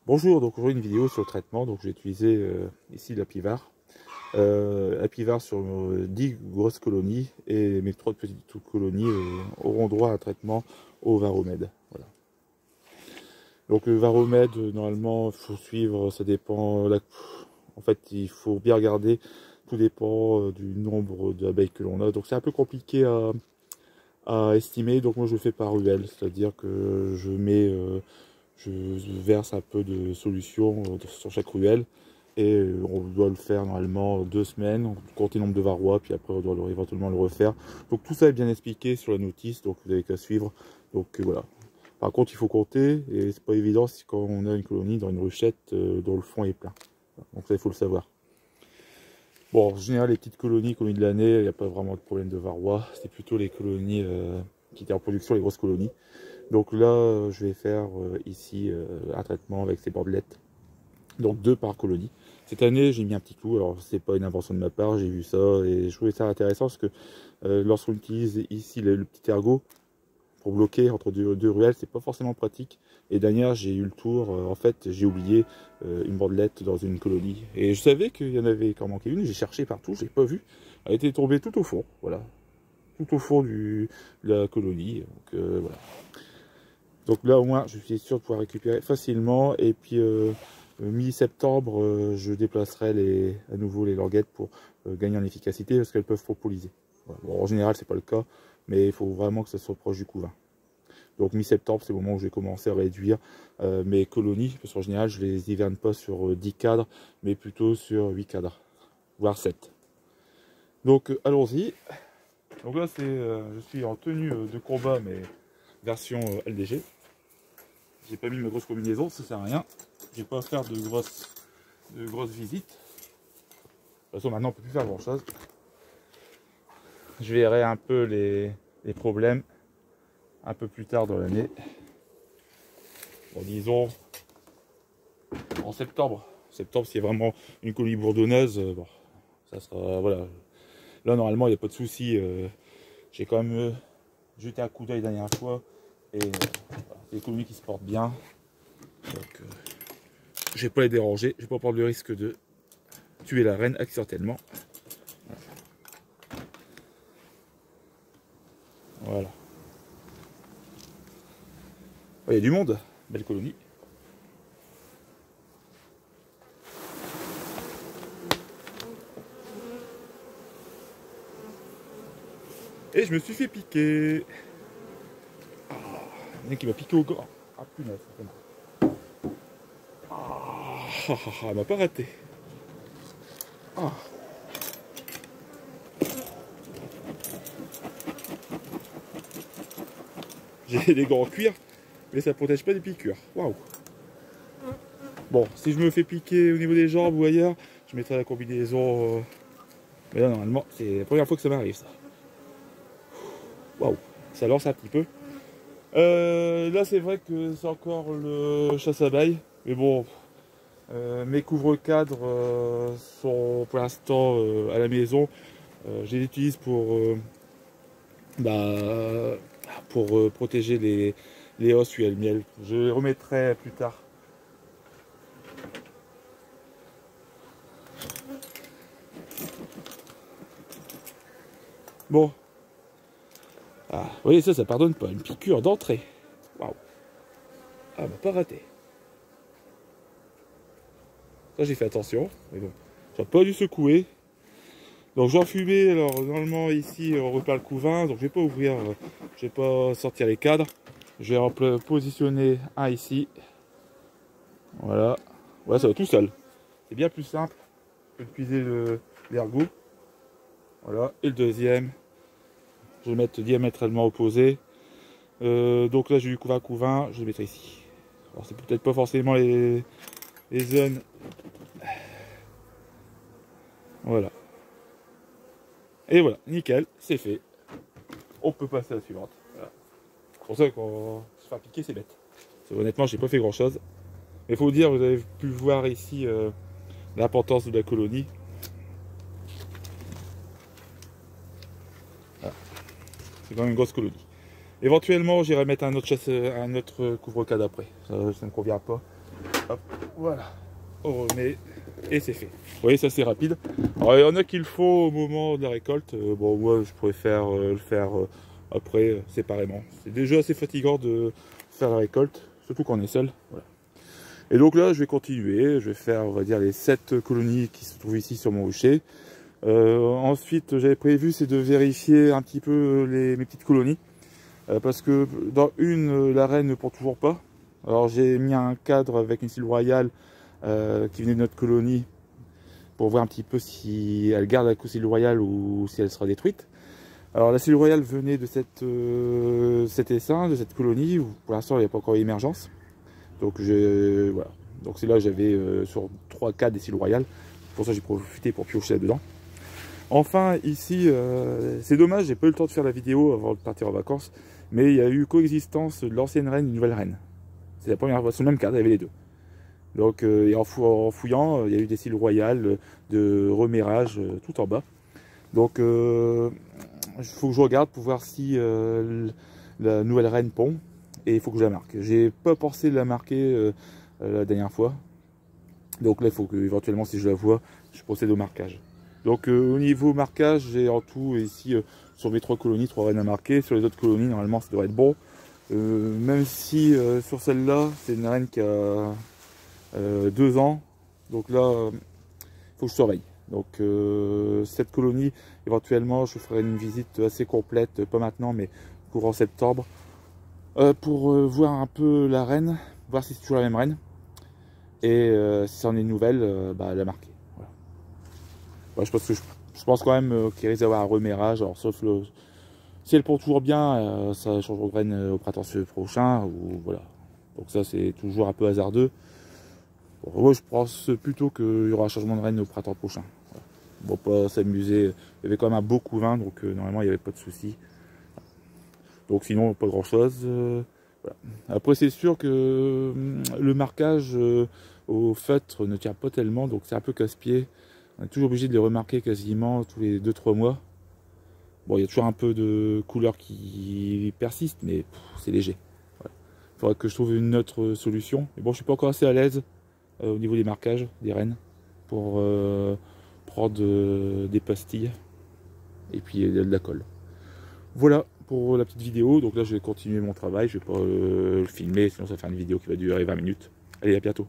Bonjour, donc aujourd'hui une vidéo sur le traitement. Donc j'ai utilisé ici l'Apivar. Apivar sur 10 grosses colonies et mes 3 petites colonies auront droit à un traitement au Varromed. Voilà. Donc le Varromed, normalement, il faut suivre, ça dépend. En fait, il faut bien regarder, tout dépend du nombre d'abeilles que l'on a. Donc c'est un peu compliqué à estimer. Donc moi je fais par ruelle, c'est-à-dire que je verse un peu de solution sur chaque ruelle et on doit le faire normalement 2 semaines, on compte le nombre de varrois, puis après on doit éventuellement le refaire. Donc tout ça est bien expliqué sur la notice, donc vous n'avez qu'à suivre. Donc voilà. Par contre il faut compter, et c'est pas évident si quand on a une colonie dans une ruchette dont le fond est plein. Donc ça il faut le savoir. Bon, en général les petites colonies de l'année, il n'y a pas vraiment de problème de varrois, c'est plutôt les colonies qui étaient en production, les grosses colonies. Donc là, je vais faire ici un traitement avec ces bordelettes. Donc 2 par colonie. Cette année, j'ai mis un petit clou. Alors, c'est pas une invention de ma part, j'ai vu ça et je trouvais ça intéressant parce que lorsqu'on utilise ici le petit ergot pour bloquer entre deux ruelles, c'est pas forcément pratique. Et dernière, j'ai eu le tour. En fait, j'ai oublié une bordelette dans une colonie. Et je savais qu'il y en avait qu'en manquait une. J'ai cherché partout, je l'ai pas vue. Elle était tombée tout au fond. Voilà. Tout au fond de la colonie. Donc voilà. Donc là au moins je suis sûr de pouvoir récupérer facilement, et puis mi-septembre je déplacerai à nouveau les languettes pour gagner en efficacité parce qu'elles peuvent propoliser. Voilà. Bon, en général c'est pas le cas, mais il faut vraiment que ça soit proche du couvain. Donc mi-septembre c'est le moment où je vais commencer à réduire mes colonies, parce qu'en général je les hiverne pas sur 10 cadres mais plutôt sur 8 cadres, voire 7. Donc allons-y. Donc là je suis en tenue de combat mais version LDG. J'ai pas mis ma grosse combinaison, ça sert à rien. Je vais pas faire de grosses visites. De toute façon, maintenant on peut plus faire grand chose. Je verrai un peu les problèmes un peu plus tard dans l'année. Bon, disons en septembre. Septembre, c'est vraiment une colonie bourdonneuse. Bon, ça sera, voilà. Là, normalement, il n'y a pas de souci. J'ai quand même jeté un coup d'œil la dernière fois. Et voilà, c'est des colonies qui se portent bien. Donc, je vais pas les déranger. Je vais pas prendre le risque de tuer la reine accidentellement. Voilà. Il y a du monde. Belle colonie. Et je me suis fait piquer. Ah, il y en a qui m'a piqué au corps. Ah punaise. Elle m'a pas raté. Ah. J'ai des gants en cuir, mais ça protège pas des piqûres. Waouh. Bon, si je me fais piquer au niveau des jambes ou ailleurs, je mettrai la combinaison. Mais là, normalement, c'est la première fois que ça m'arrive, ça. Waouh. Ça lance un petit peu. Là, c'est vrai que c'est encore le chasse-abeille. Mais bon, mes couvre-cadres sont pour l'instant à la maison. Je les utilise pour protéger les os et le miel. Je les remettrai plus tard. Bon. Ah, vous voyez, ça pardonne pas. Une piqûre d'entrée. Waouh. Ah, bah pas raté. Ça, j'ai fait attention. Mais bon, j'ai pas dû secouer. Donc, j'en fumais. Alors, normalement, ici, on repart le couvain. Donc, je vais pas ouvrir. Je vais pas sortir les cadres. Je vais positionner un ici. Voilà. Ouais, ça va tout seul. C'est bien plus simple que d'utiliser l'ergot. Voilà. Et le deuxième, je vais le mettre diamétralement opposé. Donc là, j'ai eu couvain, je vais le mettre ici. Alors, c'est peut-être pas forcément les zones. Voilà. Et voilà, nickel, c'est fait. On peut passer à la suivante. Voilà. C'est pour ça qu'on se fait piquer, c'est bête. Honnêtement, j'ai pas fait grand chose. Mais il faut vous dire, vous avez pu voir ici l'importance de la colonie. Voilà. C'est quand même une grosse colonie. Éventuellement, j'irai mettre un autre couvre-cadre après. Ça ne me convient pas. Hop, voilà, on remet et c'est fait. Vous voyez, ça c'est rapide. Alors il y en a qui le font au moment de la récolte. Bon, moi je préfère le faire après séparément. C'est déjà assez fatigant de faire la récolte, surtout quand on est seul. Voilà. Et donc là je vais continuer, je vais faire on va dire les 7 colonies qui se trouvent ici sur mon rucher. Ensuite j'avais prévu c'est de vérifier un petit peu mes petites colonies. Parce que dans une, la reine ne pond toujours pas. Alors j'ai mis un cadre avec une cile royale qui venait de notre colonie pour voir un petit peu si elle garde la cile royale ou si elle sera détruite. Alors la cile royale venait de cet essaim, de cette colonie où pour l'instant il n'y a pas encore émergence. Donc voilà. Donc c'est là que j'avais sur 3-4 des ciles royales. Pour ça j'ai profité pour piocher là-dedans. Enfin ici, c'est dommage, j'ai pas eu le temps de faire la vidéo avant de partir en vacances, mais il y a eu coexistence de l'ancienne reine et une nouvelle reine. C'est la première fois, sur le même cadre, il y avait les deux. Donc et en fouillant, il y a eu des ciles royales de remérage tout en bas. Donc il faut que je regarde pour voir si la nouvelle reine pond, et il faut que je la marque. J'ai pas pensé la marquer la dernière fois. Donc là il faut que éventuellement si je la vois, je procède au marquage. Donc au niveau marquage, j'ai en tout ici sur mes 3 colonies, 3 reines à marquer. Sur les autres colonies, normalement ça devrait être bon. Même si sur celle-là, c'est une reine qui a 2 ans. Donc là, il faut que je surveille. Donc cette colonie, éventuellement, je ferai une visite assez complète, pas maintenant, mais courant septembre, pour voir un peu la reine, voir si c'est toujours la même reine. Et si c'en est une nouvelle, bah, la marquer. Voilà. Ouais, je pense quand même qu'il risque d'avoir un remérage, alors sauf si elle pond toujours bien, ça change de graine au printemps prochain, ou voilà. Donc ça c'est toujours un peu hasardeux. Bon, moi je pense plutôt qu'il y aura un changement de reine au printemps prochain. Voilà. Bon, pas s'amuser, il y avait quand même un beau couvain, donc normalement il n'y avait pas de souci. Donc sinon pas grand chose. Voilà. Après c'est sûr que le marquage au feutre ne tient pas tellement, donc c'est un peu casse-pied. On est toujours obligé de les remarquer quasiment tous les 2-3 mois. Bon, il y a toujours un peu de couleur qui persiste, mais c'est léger. Voilà. Il faudrait que je trouve une autre solution. Mais bon, je suis pas encore assez à l'aise au niveau des marquages des rennes pour prendre des pastilles et puis de la colle. Voilà pour la petite vidéo. Donc là, je vais continuer mon travail. Je vais pas le filmer, sinon ça va faire une vidéo qui va durer 20 minutes. Allez, à bientôt.